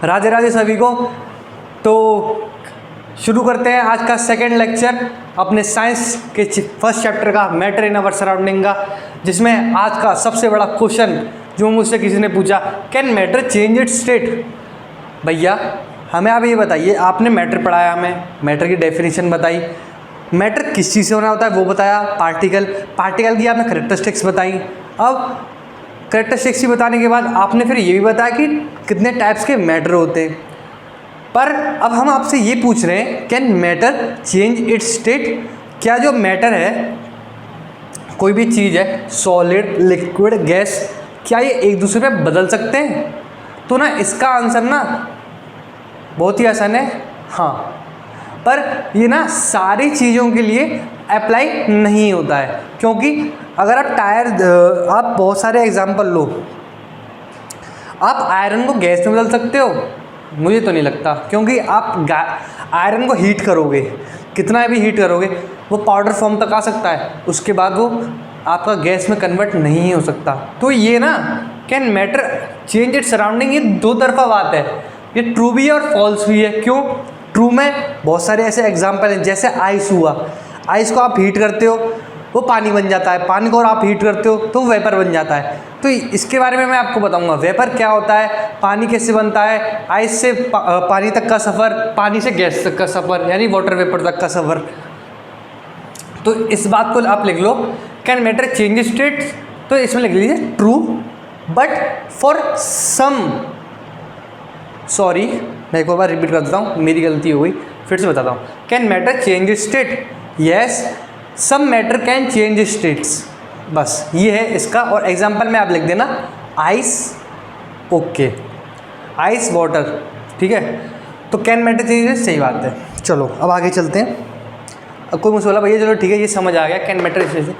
राधे राधे सभी को। तो शुरू करते हैं आज का सेकंड लेक्चर अपने साइंस के फर्स्ट चैप्टर का, मैटर इन अवर सराउंडिंग का, जिसमें आज का सबसे बड़ा क्वेश्चन जो मुझसे किसी ने पूछा, can matter change it's state. भैया हमें आप ये बताइए, आपने मैटर पढ़ाया, हमें मैटर की डेफिनेशन बताई, मैटर किस चीज़ से बना होता है वो बताया, पार्टिकल की आपने करेक्टरिस्टिक्स बताई। अब करेक्टरिस्टिक्स ही बताने के बाद आपने फिर ये भी बताया कि कितने टाइप्स के मैटर होते हैं। पर अब हम आपसे ये पूछ रहे हैं, can matter change it's state. क्या जो मैटर है, कोई भी चीज़ है, सॉलिड, लिक्विड, गैस, क्या ये एक दूसरे पे बदल सकते हैं? तो ना इसका आंसर ना बहुत ही आसान है, हाँ। पर ये ना सारी चीज़ों के लिए अप्लाई नहीं होता है, क्योंकि अगर आप बहुत सारे एग्जांपल लो, आप आयरन को गैस में बदल सकते हो? मुझे तो नहीं लगता, क्योंकि आप आयरन को हीट करोगे, कितना भी हीट करोगे, वो पाउडर फॉर्म तक आ सकता है, उसके बाद वो आपका गैस में कन्वर्ट नहीं हो सकता। तो ये ना can matter change its surrounding, ये दो तरफा बात है, ये ट्रू भी है और फॉल्स भी है। क्यों? ट्रू में बहुत सारे ऐसे एग्जाम्पल हैं, जैसे आइस हुआ, आइस को आप हीट करते हो वो पानी बन जाता है, पानी को और आप हीट करते हो तो वेपर बन जाता है। तो इसके बारे में मैं आपको बताऊंगा, वेपर क्या होता है, पानी कैसे बनता है, आइस से पानी तक का सफ़र, पानी से गैस तक का सफ़र, यानी वाटर वेपर तक का सफ़र। तो इस बात को आप लिख लो, कैन मैटर चेंज स्टेट, तो इसमें लिख लीजिए true but for some, sorry मैं एक बार रिपीट कर देता हूँ, मेरी गलती हो गई, फिर से बताता हूँ। Can matter change state, yes some matter can change states, बस ये है इसका। और एग्जांपल में आप लिख देना आइस, ओके, आइस वाटर, ठीक है। तो कैन मैटर चेंज, सही बात है। चलो अब आगे चलते हैं। अब कोई मुझसे बोला भैया चलो ठीक है ये समझ आ गया कैन मैटर चेंज,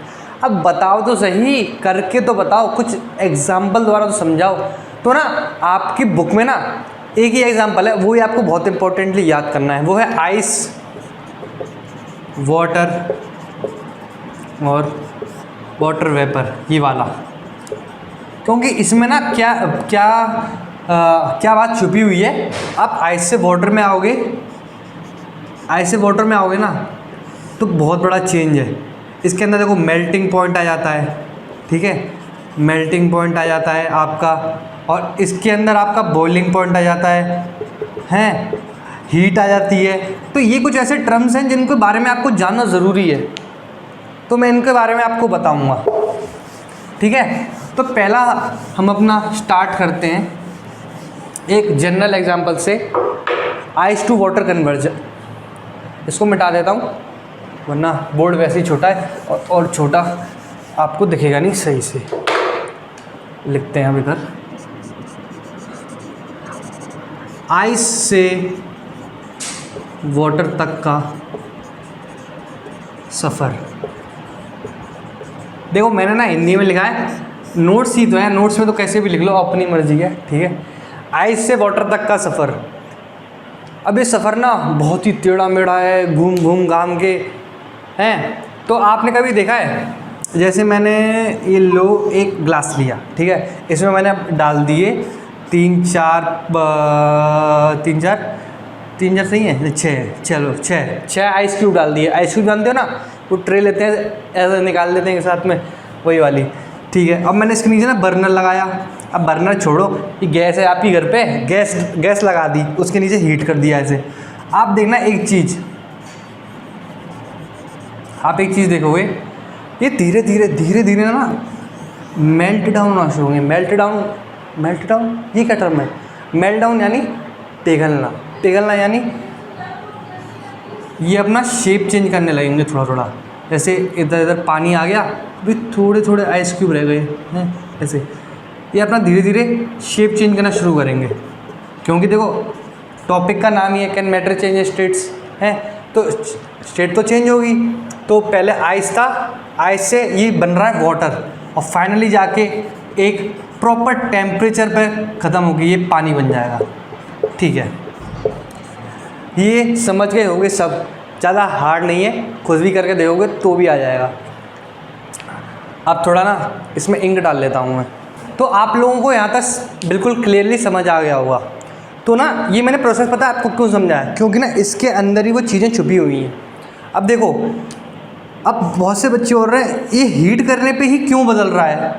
अब बताओ तो सही, करके तो बताओ, कुछ एग्जाम्पल द्वारा तो समझाओ। तो ना आपकी बुक में ना एक ही एग्जाम्पल है, वो ही आपको बहुत इंपॉर्टेंटली याद करना है, वो है आइस, वाटर और वाटर वेपर, ये वाला। क्योंकि इसमें ना क्या बात छुपी हुई है। आप आइस से वाटर में आओगे, आइस से वाटर में आओगे ना तो बहुत बड़ा चेंज है। इसके अंदर देखो मेल्टिंग पॉइंट आ जाता है, ठीक है, मेल्टिंग पॉइंट आ जाता है आपका, और इसके अंदर आपका बॉइलिंग पॉइंट आ जाता है, हीट आ जाती है। तो ये कुछ ऐसे टर्म्स हैं जिनके बारे में आपको जानना ज़रूरी है, तो मैं इनके बारे में आपको बताऊंगा, ठीक है। तो पहला हम अपना स्टार्ट करते हैं एक जनरल एग्जांपल से, आइस टू वाटर कन्वर्जन। इसको मिटा देता हूँ वरना बोर्ड वैसे ही छोटा है और छोटा आपको दिखेगा नहीं सही से। लिखते हैं अब इधर, आइस से वाटर तक का सफ़र। देखो मैंने ना हिंदी में लिखा है, नोट्स ही तो है, नोट्स में तो कैसे भी लिख लो, अपनी मर्जी है, ठीक है। आइस से वाटर तक का सफ़र। अब ये सफ़र ना बहुत ही टेढ़ा मेढ़ा है, घूम घूम घाम के हैं। तो आपने कभी देखा है, जैसे मैंने ये लो एक ग्लास लिया, ठीक है, इसमें मैंने डाल दिए तीन चार सही है, छः आइस क्यूब डाल दिए। आइस क्यूब जानते हो ना, वो ट्रे लेते हैं ऐसे निकाल लेते हैं साथ में, वही वाली, ठीक है। अब मैंने इसके नीचे ना बर्नर लगाया, अब बर्नर छोड़ो, ये गैस है आपकी घर पे, गैस लगा दी, उसके नीचे हीट कर दिया ऐसे। आप देखना एक चीज़, आप एक चीज़ देखोगे, ये धीरे धीरे ना मेल्ट डाउन होना शुरू होंगे। मेल्ट डाउन ये क्या टर्म है? मेल्ट डाउन यानी पिघलना यानी ये अपना शेप चेंज करने लगेंगे थोड़ा, जैसे इधर पानी आ गया, अभी थोड़े आइस क्यूब रह गए हैं ऐसे, ये अपना धीरे धीरे शेप चेंज करना शुरू करेंगे। क्योंकि देखो टॉपिक का नाम ही है कैन मैटर चेंज स्टेट्स है, तो स्टेट तो चेंज होगी। तो पहले आइस था, आइस से ये बन रहा है वाटर, और फाइनली जाके एक प्रॉपर टेम्परेचर पे ख़त्म होगी, ये पानी बन जाएगा, ठीक है। ये समझ गए होगे सब, ज़्यादा हार्ड नहीं है, खुद भी करके देखोगे तो भी आ जाएगा। अब थोड़ा ना इसमें इंक डाल लेता हूँ मैं, तो आप लोगों को यहाँ तक बिल्कुल क्लियरली समझ आ गया होगा। तो ना ये मैंने प्रोसेस पता है आपको क्यों समझाया, क्योंकि ना इसके अंदर ही वो चीज़ें छुपी हुई हैं। अब देखो, अब बहुत से बच्चे बोल रहे हैं ये हीट करने पे ही क्यों बदल रहा है,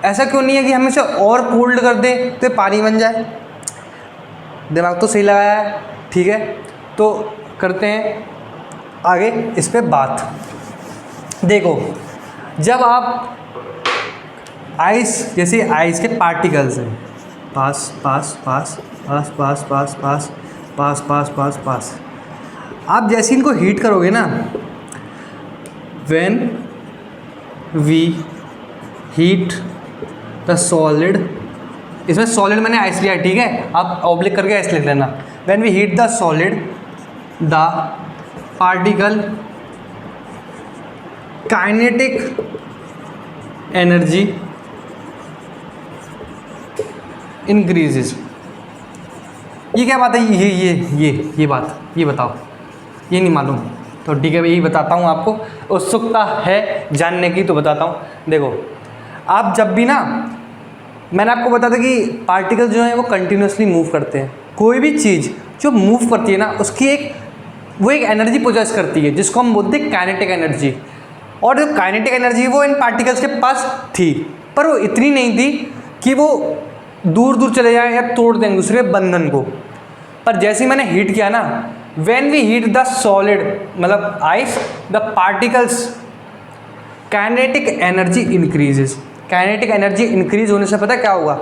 ऐसा क्यों नहीं है कि हम इसे और कोल्ड कर दें तो ये पानी बन जाए। दिमाग तो सही लगाया है, ठीक है। तो करते हैं आगे इस पे बात। देखो, जब आप आइस, जैसे आइस के पार्टिकल्स हैं, पास पास पास पास पास पास पास पास पास पास पास, आप जैसे इनको हीट करोगे ना, when we heat the solid, इसमें सॉलिड मैंने आइस लिया, ठीक है, आप ऑब्लिक करके आइस लिख लेना। When we heat the solid the particle kinetic energy increases. ये क्या बात है, ये बात, ये बताओ, ये नहीं मालूम तो ठीक है, यही बताता हूँ आपको, उत्सुकता है जानने की तो बताता हूँ। देखो, आप जब भी ना, मैंने आपको बताया था कि पार्टिकल जो हैं वो कंटिन्यूसली मूव करते हैं। कोई भी चीज़ जो मूव करती है ना, उसकी वो एक एनर्जी पोजेस करती है, जिसको हम बोलते हैं काइनेटिक एनर्जी। और जो काइनेटिक एनर्जी वो इन पार्टिकल्स के पास थी, पर वो इतनी नहीं थी कि वो दूर दूर चले जाएं या तोड़ दें दूसरे बंधन को। पर जैसे ही मैंने हीट किया ना, when we heat the solid, मतलब ice, the particles kinetic energy increases. Kinetic energy increase होने से पता क्या होगा,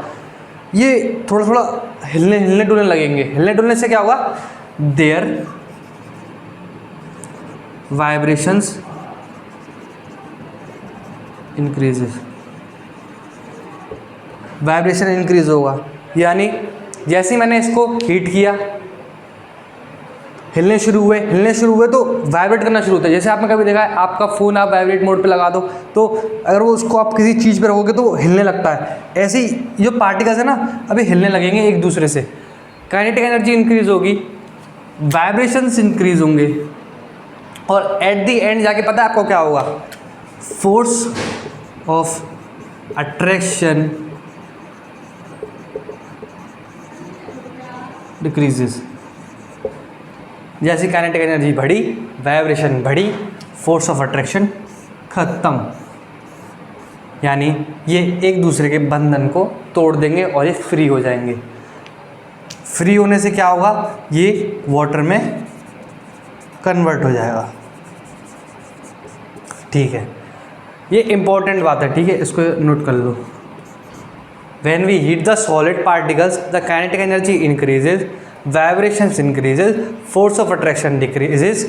ये थोड़ा थोड़ा हिलने डुलने लगेंगे। हिलने डुलने से क्या होगा, their vibrations increases, vibration increase होगा। यानी जैसे ही मैंने इसको हीट किया, हिलने शुरू हुए तो वाइब्रेट करना शुरू होता है। जैसे आपने कभी देखा है, आपका फ़ोन आप वाइब्रेट मोड पे लगा दो, तो अगर वो उसको आप किसी चीज़ पे रखोगे तो वो हिलने लगता है। ऐसे ही जो पार्टिकल्स है ना, अभी हिलने लगेंगे एक दूसरे से, काइनेटिक एनर्जी इंक्रीज होगी, वाइब्रेशंस इंक्रीज होंगे, और एट दी एंड जाके पता है आपको क्या होगा, फोर्स ऑफ अट्रैक्शन डिक्रीजेस। जैसी काइनेटिक एनर्जी बढ़ी, वाइब्रेशन बढ़ी, फोर्स ऑफ अट्रैक्शन खत्म। यानी ये एक दूसरे के बंधन को तोड़ देंगे और ये फ्री हो जाएंगे। फ्री होने से क्या होगा, ये वाटर में कन्वर्ट हो जाएगा, ठीक है। ये इंपॉर्टेंट बात है, ठीक है, इसको नोट कर लो। When we heat the solid particles, the kinetic energy increases, vibrations increases, force of attraction decreases,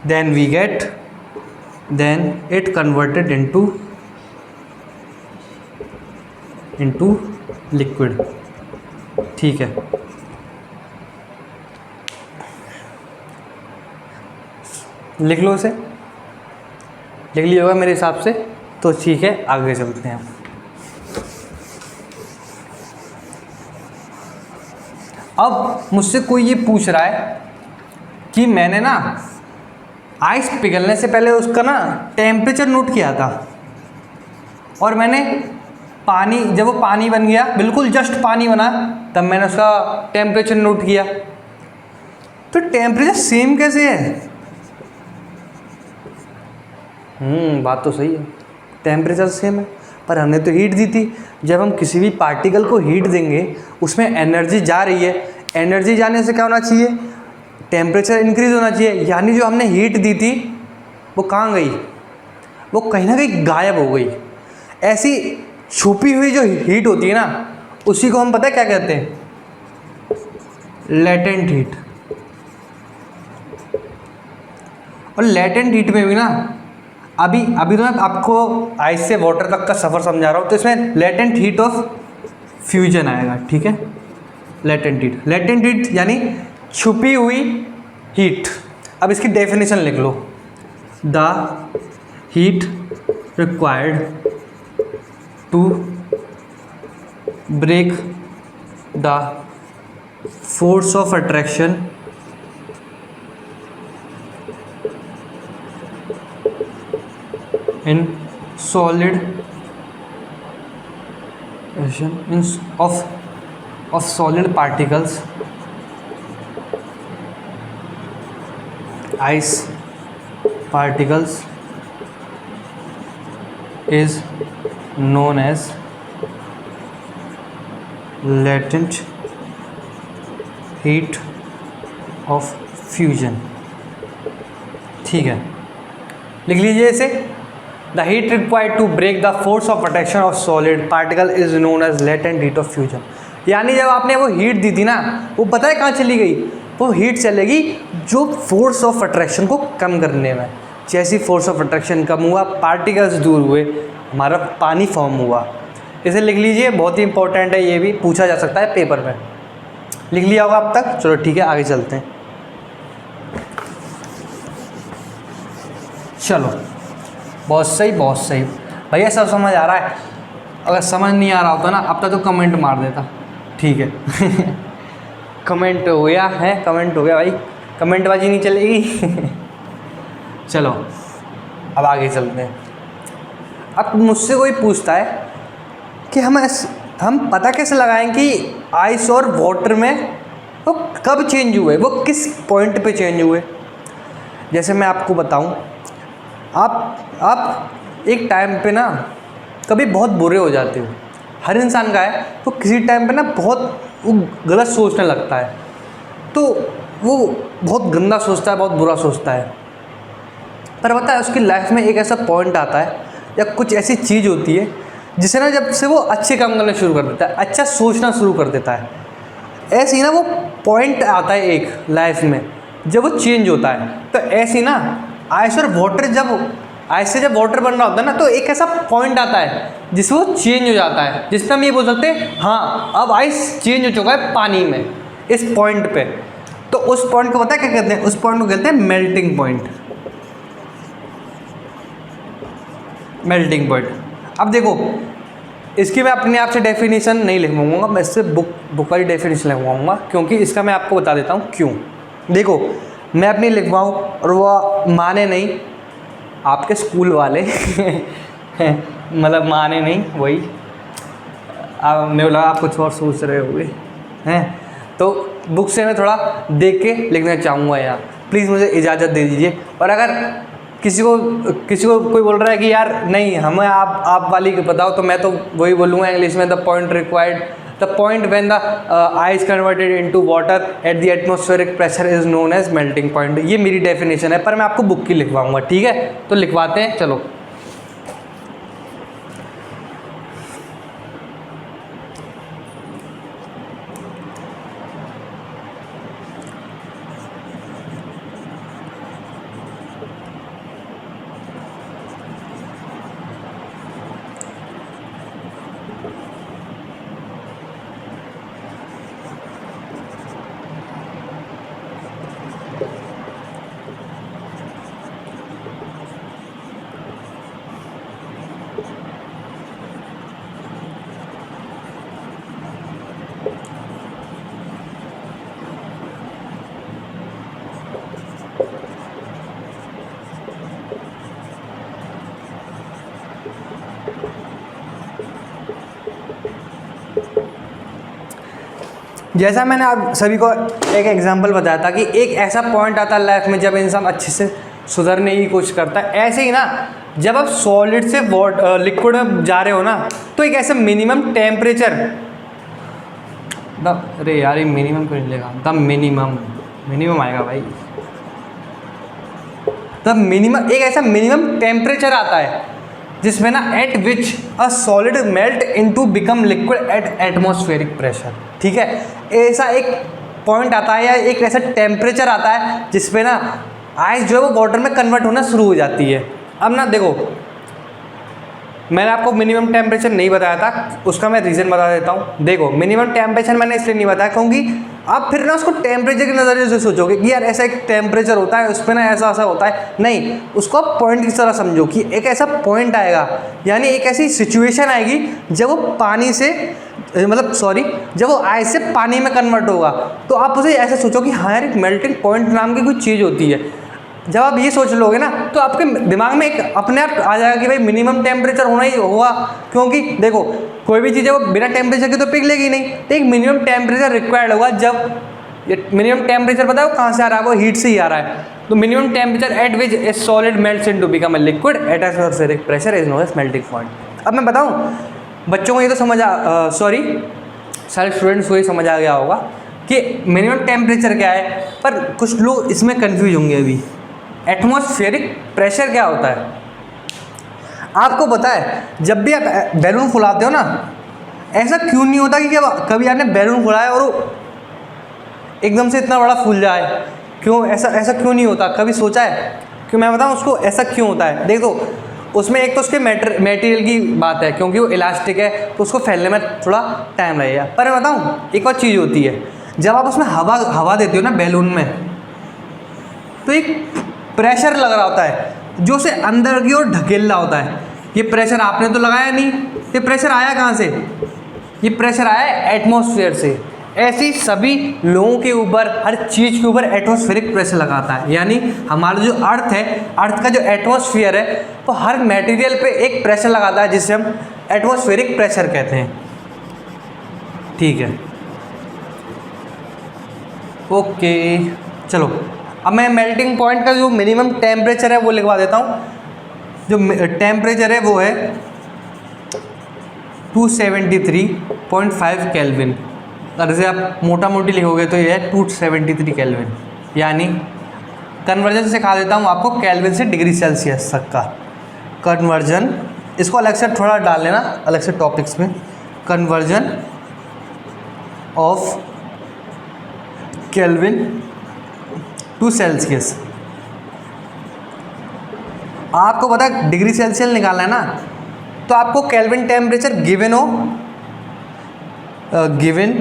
then it converted into liquid, ठीक है। लिख लो इसे, लिख लिया होगा मेरे हिसाब से, तो ठीक है, आगे चलते हैं। अब मुझसे कोई ये पूछ रहा है कि मैंने ना आइस पिघलने से पहले उसका ना टेम्परेचर नोट किया था, और मैंने पानी, जब वो पानी बन गया, बिल्कुल जस्ट पानी बना, तब मैंने उसका टेम्परेचर नोट किया। तो टेम्परेचर सेम कैसे है? बात तो सही है, टेम्परेचर सेम है, पर हमने तो हीट दी थी। जब हम किसी भी पार्टिकल को हीट देंगे, उसमें एनर्जी जा रही है, एनर्जी जाने से क्या होना चाहिए, टेम्परेचर इंक्रीज होना चाहिए। यानी जो हमने हीट दी थी वो कहाँ गई, वो कहीं ना कहीं गायब हो गई। ऐसी छुपी हुई जो हीट होती है ना, उसी को हम पता है क्या कहते हैं, लेटेंट हीट। और लेटेंट हीट में भी ना, अभी तो मैं आपको आइस से वाटर तक का सफ़र समझा रहा हूँ, तो इसमें लेटेंट हीट ऑफ फ्यूजन आएगा, ठीक है। लेटेंट हीट यानी छुपी हुई हीट। अब इसकी डेफिनेशन लिख लो, the heat required to break the force of attraction in solid of solid particles ice particles is known as latent heat of fusion। ठीक है, लिख लीजिए इसे। The heat required to break the force of attraction of solid particle is known as latent heat of fusion. यानी जब आपने वो heat दी थी ना, वो पता है कहाँ चली गई? वो हीट चलेगी जो फोर्स ऑफ अट्रैक्शन को कम करने में। जैसी फोर्स ऑफ अट्रैक्शन कम हुआ, पार्टिकल्स दूर हुए, हमारा पानी फॉर्म हुआ। इसे लिख लीजिए, बहुत ही इंपॉर्टेंट है, ये भी पूछा जा सकता है पेपर में। लिख लिया होगा अब तक? चलो ठीक है, आगे चलते हैं। चलो, बहुत सही बहुत सही भैया, सब समझ आ रहा है। अगर समझ नहीं आ रहा होता ना अब तक तो कमेंट मार देता। ठीक है कमेंट हो गया है, कमेंट हो गया भाई, कमेंटबाजी नहीं चलेगी चलो अब आगे चलते हैं। अब मुझसे कोई पूछता है कि हम पता कैसे लगाएं कि आइस और वाटर में वो कब चेंज हुए, वो किस पॉइंट पे चेंज हुए। जैसे मैं आपको बताऊं, आप एक टाइम पे ना कभी बहुत बुरे हो जाते हो। हर इंसान का है, तो किसी टाइम पे ना बहुत वो गलत सोचने लगता है, तो वो बहुत गंदा सोचता है, बहुत बुरा सोचता है। पर पता है उसकी लाइफ में एक ऐसा पॉइंट आता है या कुछ ऐसी चीज़ होती है जिसे ना जब से वो अच्छे काम करना शुरू कर देता है, अच्छा सोचना शुरू कर देता है, ऐसे ही ना वो पॉइंट आता है एक लाइफ में जब वो चेंज होता है। तो ऐसे ही ना आइस और वाटर, जब आइस से जब वाटर बन रहा होता है ना, तो एक ऐसा पॉइंट आता है जिससे वो चेंज हो जाता है, जिसमें हम ये बोल सकते हैं हाँ अब आइस चेंज हो चुका है पानी में, इस पॉइंट पे। तो उस पॉइंट को पता है क्या कहते हैं? उस पॉइंट को कहते हैं मेल्टिंग पॉइंट। Melting point. अब देखो, इसकी मैं अपने आप से डेफिनेशन नहीं लिखवाऊंगा, मैं इससे बुक वाली डेफिनेशन लिखवाऊंगा, क्योंकि इसका मैं आपको बता देता हूँ क्यों। देखो, मैं अपनी लिखवाऊँ और वो माने नहीं, आपके स्कूल वाले मतलब माने नहीं, वही अब मेरे लगा आप कुछ और सोच रहे होंगे हैं, तो बुक से मैं थोड़ा देख के लिखना चाहूँगा यार, प्लीज़ मुझे इजाज़त दे दीजिए। और अगर किसी को कोई बोल रहा है कि यार नहीं हमें आप वाली बताओ, तो मैं तो वही बोलूँगा इंग्लिश में, the point required, the point when the ice converted into water at the atmospheric pressure is known as melting point. ये मेरी डेफिनेशन है, पर मैं आपको बुक की लिखवाऊंगा, ठीक है? तो लिखवाते हैं, चलो। जैसा मैंने आप सभी को एक एग्जांपल बताया था कि एक ऐसा पॉइंट आता है लाइफ में जब इंसान अच्छे से सुधरने की कोशिश करता है। ऐसे ही ना जब आप सॉलिड से लिक्विड में जा रहे हो ना, तो एक ऐसा मिनिमम टेम्परेचर, अरे यार ये मिनिमम क्यों नहीं लेगा, द मिनिमम आएगा भाई, द मिनिमम, एक ऐसा मिनिमम टेम्परेचर आता है जिसमें ना eight which a solid melt into become liquid at atmospheric pressure. ठीक है, ऐसा एक पॉइंट आता है या एक ऐसा टेम्परेचर आता है जिसपे ना आइस जो है वो वाटर में कन्वर्ट होना शुरू हो जाती है। अब ना देखो, मैंने आपको मिनिमम टेम्परेचर नहीं बताया था, उसका मैं रीज़न बता देता हूँ। देखो, मिनिमम टेम्परेचर मैंने इसलिए नहीं बताया क्योंकि आप फिर ना उसको टेम्परेचर के नज़रिए से सोचोगे कि यार ऐसा एक टेम्परेचर होता है, उस पर ना ऐसा ऐसा होता है। नहीं, उसको आप पॉइंट की तरह समझो कि एक ऐसा पॉइंट आएगा, यानी एक ऐसी सिचुएशन आएगी जब वो पानी से जब वो आइस से पानी में कन्वर्ट होगा, तो आप उसे ऐसे सोचो कि हाँ यार एक मेल्टिंग पॉइंट नाम की कोई चीज़ होती है। जब आप ये सोच लोगे ना, तो आपके दिमाग में एक अपने आप आ जाएगा कि भाई मिनिमम टेम्परेचर होना ही होगा, क्योंकि देखो कोई भी चीज़ है वो बिना टेम्परेचर के तो पिघलेगी नहीं, तो एक मिनिमम टेम्परेचर रिक्वायर्ड होगा। जब ये मिनिमम टेम्परेचर पता है वो कहाँ से आ रहा है, वो हीट से ही आ रहा है। तो minimum temperature at which a solid melts into become a liquid at atmospheric pressure is known as melting point. अब मैं बताऊं, बच्चों को ये तो समझ सॉरी सारे स्टूडेंट्स को ये समझ आ गया होगा कि मिनिमम टेम्परेचर क्या है, पर कुछ लोग इसमें कंफ्यूज होंगे अभी। एटमॉस्फेरिक प्रेशर क्या होता है? आपको पता है जब भी आप बैलून फुलाते हो ना, ऐसा क्यों नहीं होता कि कभी आपने बैलून फुलाया और वो एकदम से इतना बड़ा फूल जाए? क्यों ऐसा क्यों नहीं होता? कभी सोचा है? क्यों मैं बताऊँ उसको ऐसा क्यों होता है। देखो उसमें एक तो उसके मटेरियल की बात है, क्योंकि वो इलास्टिक है तो उसको फैलने में थोड़ा टाइम लगेगा। पर मैं बताऊँ एक और चीज़ होती है, जब आप उसमें हवा देते हो ना बैलून में, तो एक प्रेशर लग रहा होता है जो उसे अंदर की ओर ढकेल रहा होता है। ये प्रेशर आपने तो लगाया नहीं, ये प्रेशर आया कहाँ से? ये प्रेशर आया एटमॉस्फेयर से। ऐसे ही सभी लोगों के ऊपर, हर चीज़ के ऊपर एटमॉस्फेरिक प्रेशर लगाता है। यानी हमारा जो अर्थ है, अर्थ का जो एटमॉस्फेयर है, वो हर मटेरियल पे एक प्रेशर लगाता है जिसे हम एटमॉस्फेरिक प्रेशर कहते हैं। ठीक है, ओके चलो अब मैं मेल्टिंग पॉइंट का जो मिनिमम टेम्परेचर है वो लिखवा देता हूँ। जो टेम्परेचर है वो है 273.5 केल्विन। अगर इसे आप मोटा मोटी लिखोगे तो ये है 273 केल्विन। यानी कन्वर्जन सिखा देता हूँ आपको, केल्विन से डिग्री सेल्सियस तक का कन्वर्जन। इसको अलग से थोड़ा डाल लेना, अलग से टॉपिक्स में। Conversion of Kelvin to Celsius. आपको पता है डिग्री सेल्सियस निकालना है ना, तो आपको केल्विन टेम्परेचर गिवन हो, गिवन।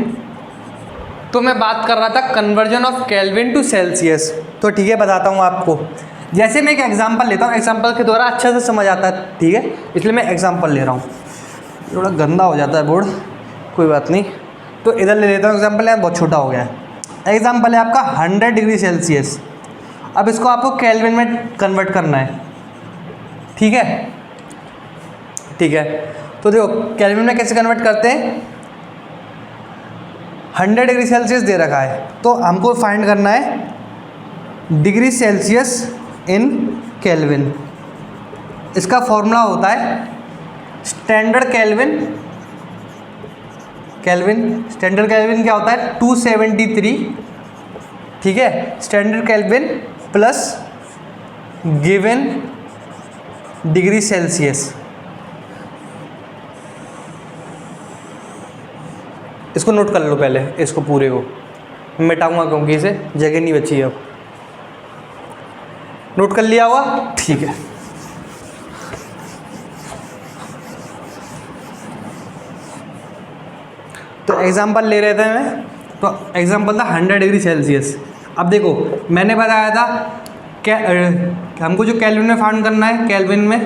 तो मैं बात कर रहा था conversion of Kelvin to Celsius. तो ठीक है बताता हूँ आपको। जैसे मैं एक एग्जांपल लेता हूँ, एग्जांपल के द्वारा अच्छा से समझ आता है, ठीक है, इसलिए मैं एग्जांपल ले रहा हूँ। थोड़ा गंदा हो जाता है बोर्ड, कोई बात नहीं। तो इधर ले लेता हूँ एग्जांपल, यार बहुत छोटा हो गया है। एग्जांपल है आपका 100 डिग्री सेल्सियस। अब इसको आपको केल्विन में कन्वर्ट करना है, ठीक है, ठीक है। तो देखो केल्विन में कैसे कन्वर्ट करते हैं। 100 डिग्री सेल्सियस दे रखा है, तो हमको फाइंड करना है डिग्री सेल्सियस इन केल्विन। इसका फॉर्मूला होता है स्टैंडर्ड केल्विन। स्टैंडर्ड केल्विन क्या होता है? 273, ठीक है, standard kelvin plus given degree Celsius. इसको नोट कर लो पहले, इसको पूरे को मिटाऊंगा क्योंकि इसे जगह नहीं बची है। अब नोट कर लिया हुआ, ठीक है। तो एग्जांपल ले रहे थे मैं, तो एग्जांपल था 100 डिग्री सेल्सियस। अब देखो मैंने बताया था क्या हमको जो केल्विन में फाइंड करना है, केल्विन में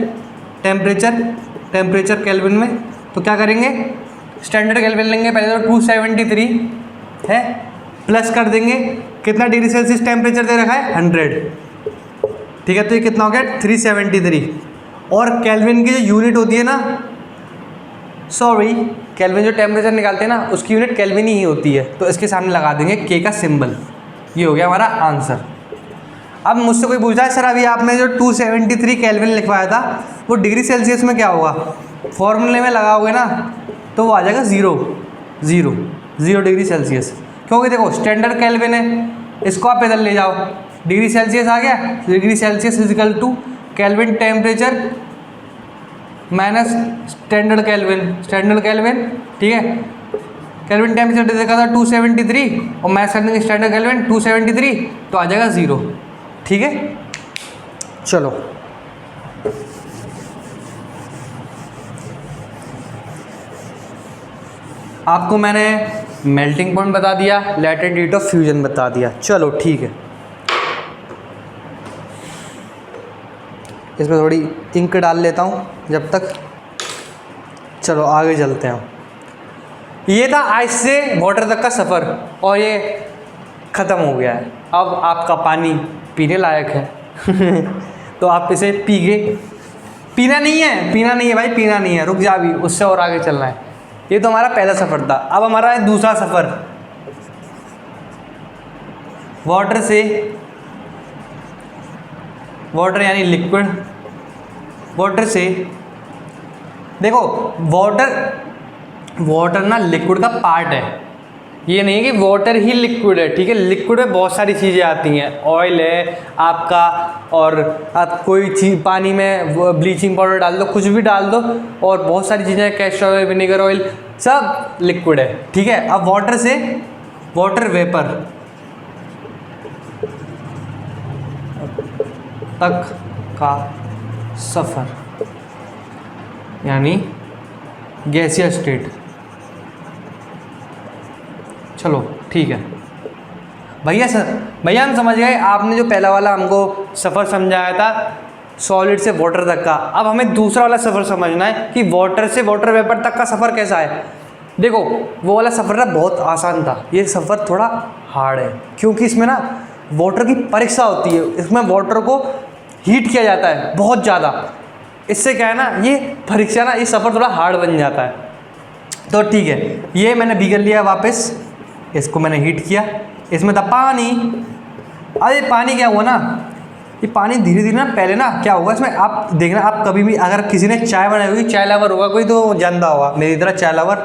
टेम्परेचर केल्विन में। तो क्या करेंगे, स्टैंडर्ड केल्विन लेंगे पहले, तो 273 है, प्लस कर देंगे कितना डिग्री सेल्सियस टेम्परेचर दे रखा है 100, ठीक है। तो ये कितना हो गया 373। और केल्विन की जो यूनिट होती है ना, सॉरी केल्विन जो टेम्परेचर निकालते हैं ना उसकी यूनिट केल्विन ही होती है, तो इसके सामने लगा देंगे के का सिंबल। ये हो गया हमारा आंसर। अब मुझसे कोई पूछा है सर अभी आपने जो 273 केल्विन लिखवाया था वो डिग्री सेल्सियस में क्या होगा? फॉर्मूले में लगाओगे ना तो वो आ जाएगा 0 डिग्री सेल्सियस, क्योंकि देखो स्टैंडर्ड केल्विन है, इसको आप इधर ले जाओ, डिग्री सेल्सियस आ गया। Degree Celsius is equal to Kelvin temperature minus standard Kelvin, ठीक है। केल्विन टेम्परेचर देखा था 273 और मैथ कर देंगे स्टैंडर्ड केल्विन 273, तो आ जाएगा 0, ठीक है। चलो आपको मैंने मेल्टिंग पॉइंट बता दिया, लैटेंट हीट ऑफ फ्यूजन बता दिया। चलो ठीक है, इसमें थोड़ी इंक डाल लेता हूँ जब तक। चलो आगे चलते हैं। ये था आइस से वाटर तक का सफ़र और ये ख़त्म हो गया है। अब आपका पानी पीने लायक है तो आप इसे पीना नहीं है भाई, पीना नहीं है, रुक जा अभी, उससे और आगे चलना है। ये तो हमारा पहला सफ़र था। अब हमारा है दूसरा सफ़र, वाटर से वाटर यानी लिक्विड, वाटर से देखो वाटर ना लिक्विड का पार्ट है, ये नहीं है कि वाटर ही लिक्विड है, ठीक है। लिक्विड में बहुत सारी चीज़ें आती हैं, ऑयल है आपका, और आप कोई चीज़ पानी में ब्लीचिंग पाउडर डाल दो, कुछ भी डाल दो, और बहुत सारी चीज़ें, कैस्टर ऑयल, विनेगर ऑयल, सब लिक्विड है, ठीक है। अब वाटर से वाटर वेपर तक का सफ़र यानी गैसीय स्टेट। चलो ठीक है भैया, भैया हम समझ गए, आपने जो पहला वाला हमको सफ़र समझाया था सॉलिड से वाटर तक का, अब हमें दूसरा वाला सफ़र समझना है कि वाटर से वाटर वेपर तक का सफ़र कैसा है। देखो वो वाला सफ़र ना बहुत आसान था, ये सफ़र थोड़ा हार्ड है, क्योंकि इसमें ना वाटर की परीक्षा होती है, इसमें वाटर को हीट किया जाता है बहुत ज़्यादा, इससे क्या है ना, ये परीक्षा ना, ये सफ़र थोड़ा हार्ड बन जाता है। तो ठीक है, ये मैंने बिगड़ लिया वापस, इसको मैंने हीट किया, इसमें था पानी। अब ये पानी क्या हुआ ना, ये पानी धीरे धीरे ना, पहले ना क्या होगा इसमें, आप देखना, आप कभी भी अगर किसी ने चाय बनाई हुई, चाय लवर होगा कोई तो जानता होगा मेरी तरह चाय लवर,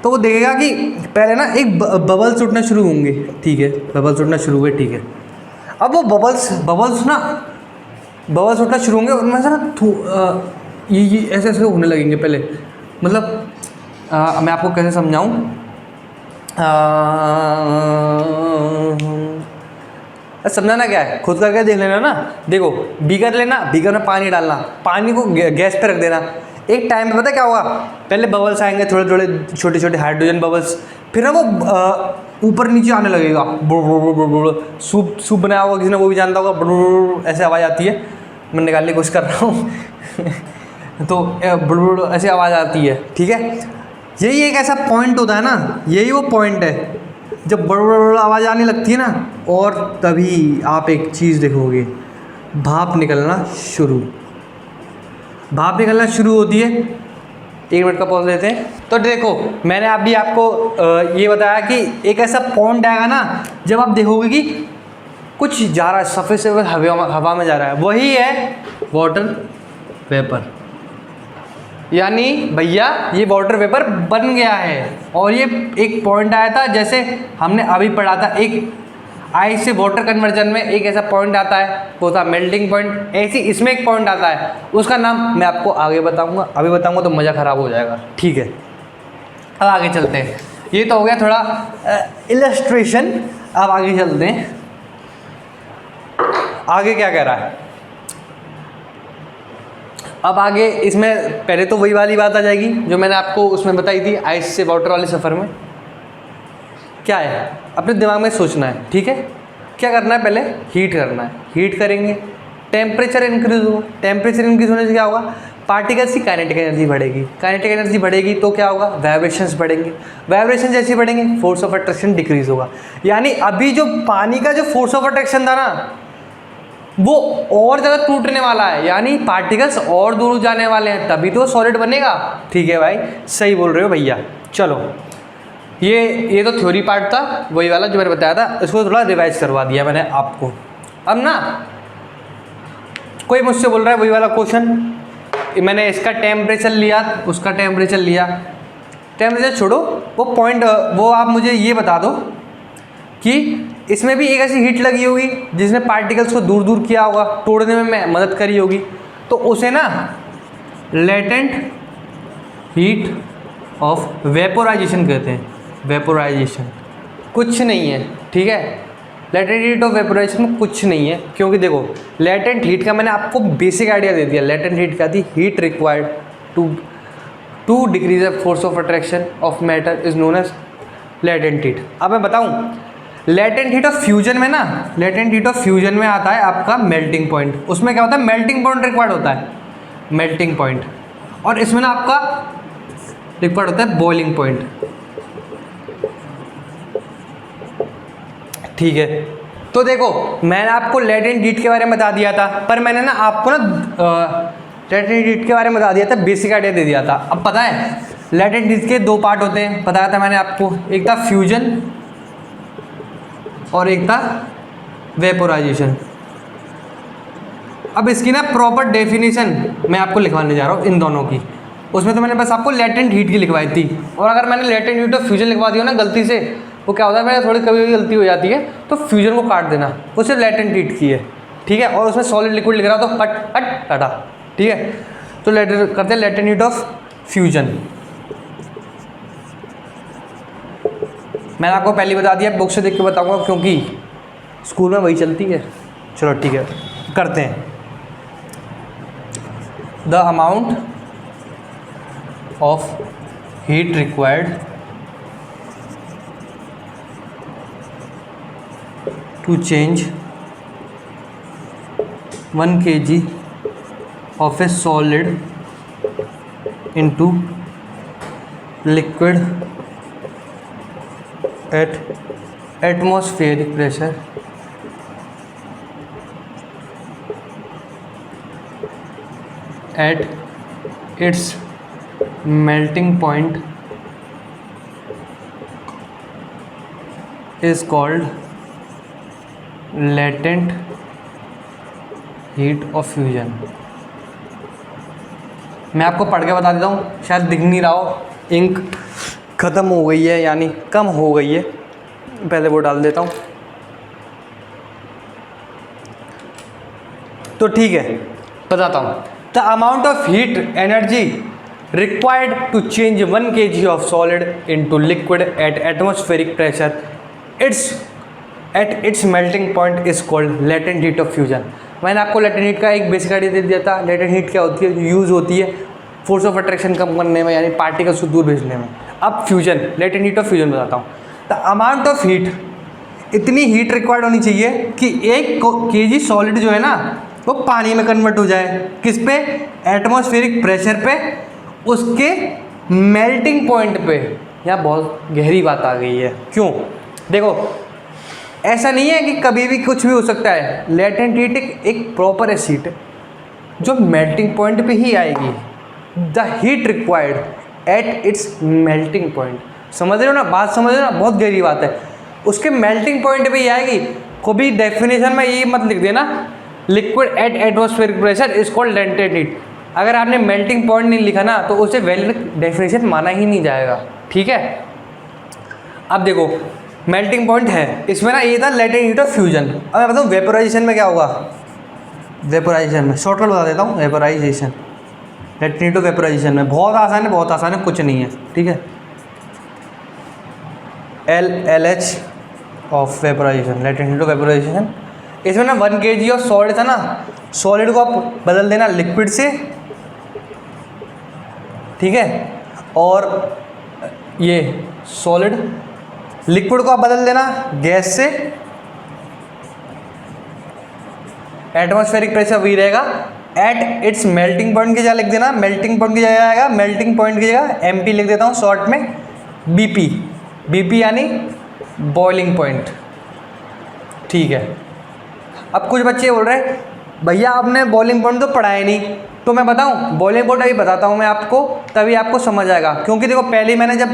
तो वो देखेगा कि पहले ना एक बबल्स उठना शुरू होंगे, ठीक है, बबल्स उठना शुरू हुए, ठीक है। अब वो बबल्स उठना शुरू होंगे, उनमें से ना ये ऐसे ऐसे होने लगेंगे पहले, मतलब मैं आपको कैसे समझाऊँ, समझाना क्या है, खुद करके देख लेना ना। देखो बीकर लेना, बीकर में पानी डालना, पानी को गैस पे रख देना, एक टाइम पे पता क्या होगा, पहले बबल्स आएंगे, थोड़े थोड़े छोटे छोटे हाइड्रोजन बबल्स, फिर ना वो ऊपर नीचे आने लगेगा, सूप बनाया होगा किसी ने, वो भी जानता होगा, ऐसे आवाज़ आती है, मैं निकालने की कोशिश कर रहा हूँ तो ऐसे आवाज़ आती है, ठीक है। यही एक ऐसा पॉइंट होता है ना, यही वो पॉइंट है जब बड़ आवाज़ आने लगती है ना, और तभी आप एक चीज़ देखोगे, भाप निकलना शुरू होती है। 1 मिनट का पॉज लेते हैं। तो देखो मैंने अभी आपको ये बताया कि एक ऐसा पॉइंट आएगा ना, जब आप देखोगे कि कुछ जा रहा है, सफ़ेद से हवा में जा रहा है, वही है वाटर वेपर। यानी भैया ये वाटर वेपर बन गया है, और ये एक पॉइंट आया था, जैसे हमने अभी पढ़ा था, एक आइस से वाटर कन्वर्जन में एक ऐसा पॉइंट आता है, वो था मेल्टिंग पॉइंट। ऐसे इसमें एक पॉइंट आता है, उसका नाम मैं आपको आगे बताऊंगा, अभी बताऊंगा तो मज़ा ख़राब हो जाएगा, ठीक है। अब आगे चलते हैं, ये तो हो गया थोड़ा इलस्ट्रेशन। अब आगे चलते हैं, आगे क्या कह रहा है। अब आगे इसमें पहले तो वही वाली बात आ जाएगी जो मैंने आपको उसमें बताई थी, आइस से वाटर वाले सफ़र में क्या है, अपने दिमाग में सोचना है, ठीक है। क्या करना है, पहले हीट करना है, हीट करेंगे, टेम्परेचर इंक्रीज होगा, टेम्परेचर इंक्रीज होने से क्या होगा, पार्टिकल्स की काइनेटिक एनर्जी बढ़ेगी, काइनेटिक एनर्जी बढ़ेगी तो क्या होगा, वाइब्रेशंस बढ़ेंगे, वाइब्रेशन जैसे बढ़ेंगे फोर्स ऑफ अट्रैक्शन डिक्रीज होगा। यानी अभी जो पानी का जो फोर्स ऑफ अट्रैक्शन था ना, वो और ज़्यादा टूटने वाला है, यानी पार्टिकल्स और दूर जाने वाले हैं, तभी तो सॉलिड बनेगा, ठीक है भाई, सही बोल रहे हो भैया। चलो ये तो थ्योरी पार्ट था, वही वाला जो मैंने बताया था, इसको थोड़ा रिवाइज करवा दिया मैंने आपको। अब ना कोई मुझसे बोल रहा है वही वाला क्वेश्चन, मैंने इसका टेम्परेचर लिया, उसका टेम्परेचर लिया, टेम्परेचर छोड़ो, वो पॉइंट, वो आप मुझे ये बता दो कि इसमें भी एक ऐसी हीट लगी होगी जिसने पार्टिकल्स को दूर दूर किया होगा, तोड़ने में मदद करी होगी, तो उसे ना लेटेंट हीट ऑफ वेपोराइजेशन कहते हैं। वेपोराइजेशन कुछ नहीं है, ठीक है, लेटेंट हीट ऑफ वेपोराइजेशन में कुछ नहीं है, क्योंकि देखो लेटेंट हीट का मैंने आपको बेसिक आइडिया दे दिया। लेटेंट हीट क्या थी, heat required to decrease the force of attraction of matter is known as latent heat. अब मैं बताऊं, लेटेंट हीट ऑफ फ्यूजन में ना, लेटेंट हीट ऑफ फ्यूजन में आता है आपका मेल्टिंग पॉइंट, उसमें क्या होता है, मेल्टिंग पॉइंट रिक्वायर्ड होता है, मेल्टिंग पॉइंट, और इसमें ना आपका रिक्वायर्ड होता है बॉइलिंग पॉइंट, ठीक है। तो देखो मैंने आपको लेटेंट हीट के बारे में बता दिया था, पर मैंने ना आपको ना लेटेंट हीट के बारे में बता दिया था, बेसिक आइडिया दे दिया था। अब पता है लेटेंट हीट के 2 पार्ट होते हैं, बताया था मैंने आपको, एक था फ्यूजन और एक था वेपोराइजेशन। अब इसकी ना प्रॉपर डेफिनेशन मैं आपको लिखवाने जा रहा हूँ इन दोनों की। उसमें तो मैंने बस आपको लेटेंट हीट की लिखवाई थी, और अगर मैंने लेटेंट हीट ऑफ फ्यूजन लिखवा दिया ना गलती से, वो क्या होता है मेरे थोड़ी कभी गलती हो जाती है, तो फ्यूजन को काट देना, वो सिर्फ लेटेंट हीट की है, ठीक है। और उसमें सॉलिड लिक्विड लिख रहा तो हट हट टाटा, ठीक है। तो करते हैं लेटेंट हीट ऑफ फ्यूजन। मैंने आपको पहले बता दिया, बुक से देख के बताऊंगा क्योंकि स्कूल में वही चलती है। चलो ठीक है, करते हैं। The amount of heat required to change 1 kg of a solid into liquid at atmospheric pressure at its melting point is called latent heat of fusion। मैं आपको पढ़ के बता देता हूँ, शायद दिख नहीं रहा हो, इंक ख़त्म हो गई है यानी कम हो गई है, पहले वो डाल देता हूँ। तो ठीक है, बताता हूँ। The amount of heat energy required to change 1 kg of solid into liquid at atmospheric pressure at its melting point is called latent heat of fusion. मैंने आपको लेटेंट हीट का एक बेसिक आइडिया दे दिया था। लेटेंट हीट क्या होती है, जो यूज़ होती है फोर्स ऑफ अट्रैक्शन कम करने में, यानी पार्टिकल्स को दूर भेजने में। अब fusion, latent heat of fusion बताता हूँ। द अमाउंट ऑफ हीट, इतनी हीट रिक्वायर्ड होनी चाहिए कि 1 kg सॉलिड जो है ना वो पानी में कन्वर्ट हो जाए। किस पे? एटमॉस्फेरिक प्रेशर पे, उसके मेल्टिंग पॉइंट पे। यहाँ बहुत गहरी बात आ गई है। क्यों? देखो, ऐसा नहीं है कि कभी भी कुछ भी हो सकता है। लेटेंट हीट एक प्रॉपर हीट जो मेल्टिंग पॉइंट पे ही आएगी। The heat required at its melting point, समझ रहे हो ना बात? समझ रहे हो ना? बहुत गहरी बात है। उसके मेल्टिंग पॉइंट पे ही आएगी। कभी डेफिनेशन में ये मत लिख देना liquid at atmospheric pressure is called latent heat. अगर आपने मेल्टिंग पॉइंट नहीं लिखा ना तो उसे वैलिड डेफिनेशन माना ही नहीं जाएगा, ठीक है। अब देखो, मेल्टिंग पॉइंट है, इसमें ना ये था लेटेंट हीट ऑफ फ्यूजन। अब मैं बताऊँ वेपोराइजेशन में क्या होगा। वेपोराइजेशन में शॉर्टकट बता देता हूँ। Vaporisation, latent heat of vaporisation में बहुत आसान है, बहुत आसान है, कुछ नहीं है, ठीक है। LH of vaporisation, latent heat of vaporisation. इसमें ना 1 kg ऑफ सॉलिड था ना, सॉलिड को आप बदल देना लिक्विड से, ठीक है। और ये सॉलिड लिक्विड को आप बदल देना गैस से। एटमॉस्फेरिक प्रेशर वही रहेगा। एट इट्स मेल्टिंग पॉइंट की जगह लिख देना, मेल्टिंग पॉइंट की जगह आएगा, मेल्टिंग पॉइंट की जगह MP लिख देता हूँ शॉर्ट में, BP यानी बॉइलिंग पॉइंट, ठीक है। अब कुछ बच्चे बोल रहे हैं भैया आपने बॉइलिंग पॉइंट तो पढ़ा ही नहीं, तो मैं बताऊं बॉइलिंग पॉइंट अभी बताता हूं मैं आपको, तभी आपको समझ आएगा। क्योंकि देखो, पहले मैंने जब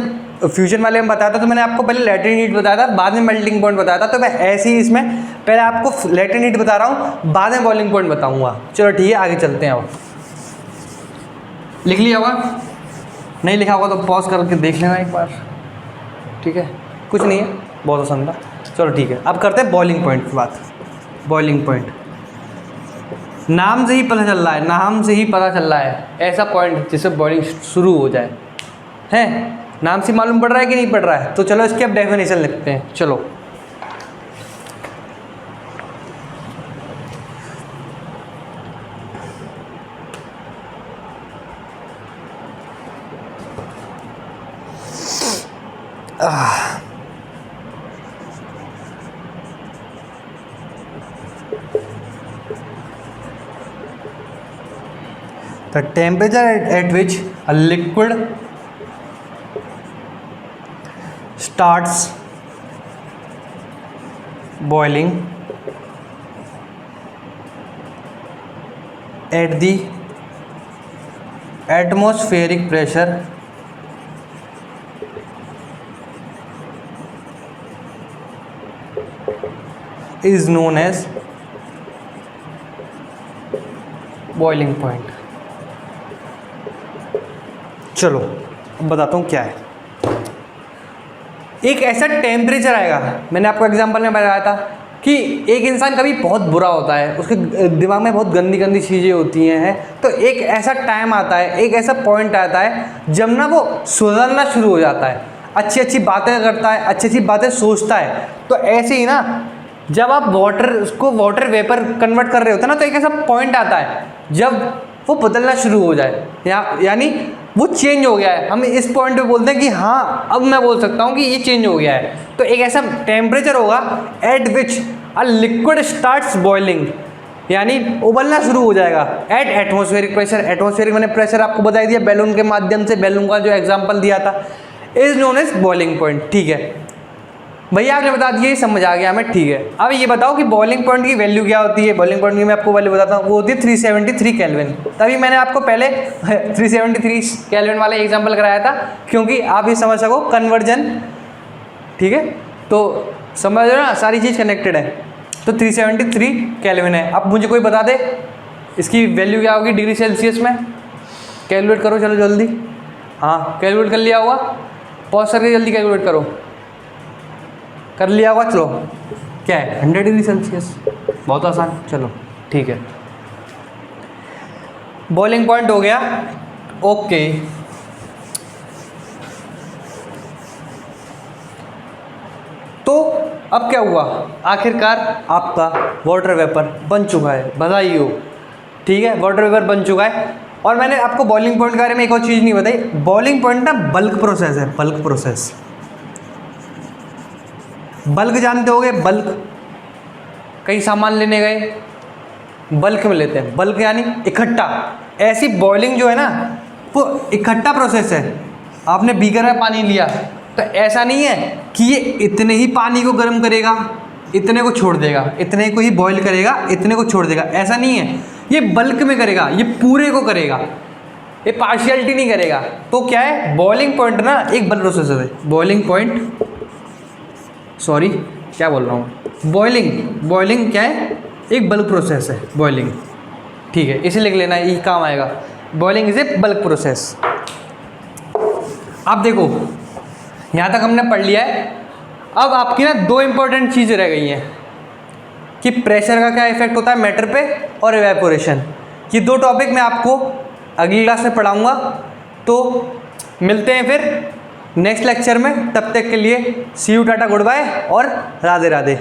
फ्यूजन वाले में बताया था तो मैंने आपको पहले लेटेंट हीट बताया था, बाद में मेल्टिंग पॉइंट बताया था। तो मैं ऐसे ही इसमें पहले आपको लेटेंट हीट बता रहा हूँ, बाद में बॉइलिंग पॉइंट बताऊँगा। चलो ठीक है, आगे चलते हैं। अब लिख लिया होगा, नहीं लिखा होगा तो पॉज करके देख लेना एक बार, ठीक है। कुछ नहीं है, बहुत आसान था। चलो ठीक है, अब करते हैं बॉइलिंग पॉइंट की बात। बॉइलिंग पॉइंट नाम से ही पता चल रहा है, नाम से ही पता चल रहा है ऐसा पॉइंट जिससे बॉइलिंग शुरू हो जाए, है नाम से मालूम पड़ रहा है कि नहीं पड़ रहा है? तो चलो इसकी अब डेफिनेशन लिखते हैं। चलो, the temperature at which a liquid starts boiling at the atmospheric pressure is known as boiling point. चलो अब बताता हूँ क्या है। एक ऐसा टेम्परेचर आएगा, मैंने आपको एग्जांपल में बताया था कि एक इंसान कभी बहुत बुरा होता है, उसके दिमाग में बहुत गंदी गंदी चीज़ें होती हैं, तो एक ऐसा टाइम आता है, एक ऐसा पॉइंट आता है जब ना वो सुधरना शुरू हो जाता है, अच्छी अच्छी बातें करता है, अच्छी अच्छी बातें सोचता है। तो ऐसे ही ना जब आप उसको वाटर वेपर कन्वर्ट कर रहे होते हैं ना, तो एक ऐसा पॉइंट आता है जब वो बदलना शुरू हो जाए, यानी वो चेंज हो गया है। हम इस पॉइंट पे बोलते हैं कि हाँ अब मैं बोल सकता हूँ कि ये चेंज हो गया है। तो एक ऐसा टेम्परेचर होगा eight which a liquid starts boiling, यानी उबलना शुरू हो जाएगा एट एटमॉस्फेरिक प्रेशर। एटमॉस्फेरिक मैंने प्रेशर आपको बता दिया बैलून के माध्यम से, बैलून का जो एग्जाम्पल दिया था, is known as boiling point. ठीक है भैया आपने बता दिया, ये समझ आ गया हमें। ठीक है अब ये बताओ कि बॉइलिंग पॉइंट की वैल्यू क्या होती है। बॉइलिंग पॉइंट की मैं आपको वैल्यू बताता हूँ, वो होती है 373 केल्विन। तभी मैंने आपको पहले 373 केल्विन वाला एग्जांपल कराया था, क्योंकि आप ये समझ सको कन्वर्जन। ठीक है तो समझ रहे हो ना, सारी चीज़ कनेक्टेड है। तो 373 केल्विन है। अब मुझे कोई बता दे इसकी वैल्यू क्या होगी डिग्री सेल्सियस में। कैलकुलेट करो चलो जल्दी। हाँ कैलकुलेट कर लिया होगा, पॉज करके जल्दी कैलकुलेट करो। कर लिया होगा, चलो क्या है 100 डिग्री सेल्सियस, बहुत आसान। चलो ठीक है बॉइलिंग पॉइंट हो गया। ओके तो अब क्या हुआ, आखिरकार आपका वाटर वेपर बन चुका है, बधाई हो। ठीक है वाटर वेपर बन चुका है। और मैंने आपको बॉइलिंग पॉइंट के बारे में एक और चीज़ नहीं बताई। बॉइलिंग पॉइंट ना बल्क प्रोसेस है, बल्क प्रोसेस। बल्क जानते होगे, बल्क कई सामान लेने गए बल्क में लेते हैं, बल्क यानी इकट्ठा। ऐसी बॉइलिंग जो है ना वो इकट्ठा प्रोसेस है। आपने बीकर में पानी लिया तो ऐसा नहीं है कि ये इतने ही पानी को गर्म करेगा, इतने को छोड़ देगा, इतने को ही बॉईल करेगा, इतने को छोड़ देगा, ऐसा नहीं है। ये बल्क में करेगा, ये पूरे को करेगा, ये पार्शियलिटी नहीं करेगा। तो क्या है बॉइलिंग पॉइंट ना एक बल्क प्रोसेस है। बॉइलिंग पॉइंट, सॉरी क्या बोल रहा हूँ, बॉइलिंग क्या है, एक बल्क प्रोसेस है बॉइलिंग। ठीक है इसे लिख लेना, ये काम आएगा। Boiling is a bulk process. अब देखो यहाँ तक हमने पढ़ लिया है। अब आपकी ना दो इंपॉर्टेंट चीज़ें रह गई हैं कि प्रेशर का क्या इफेक्ट होता है मैटर पे और इवेपोरेशन। ये दो टॉपिक मैं आपको अगली क्लास में पढ़ाऊँगा। तो मिलते हैं फिर नेक्स्ट लेक्चर में, तब तक के लिए सी यू, टाटा, गुड बाय और राधे राधे।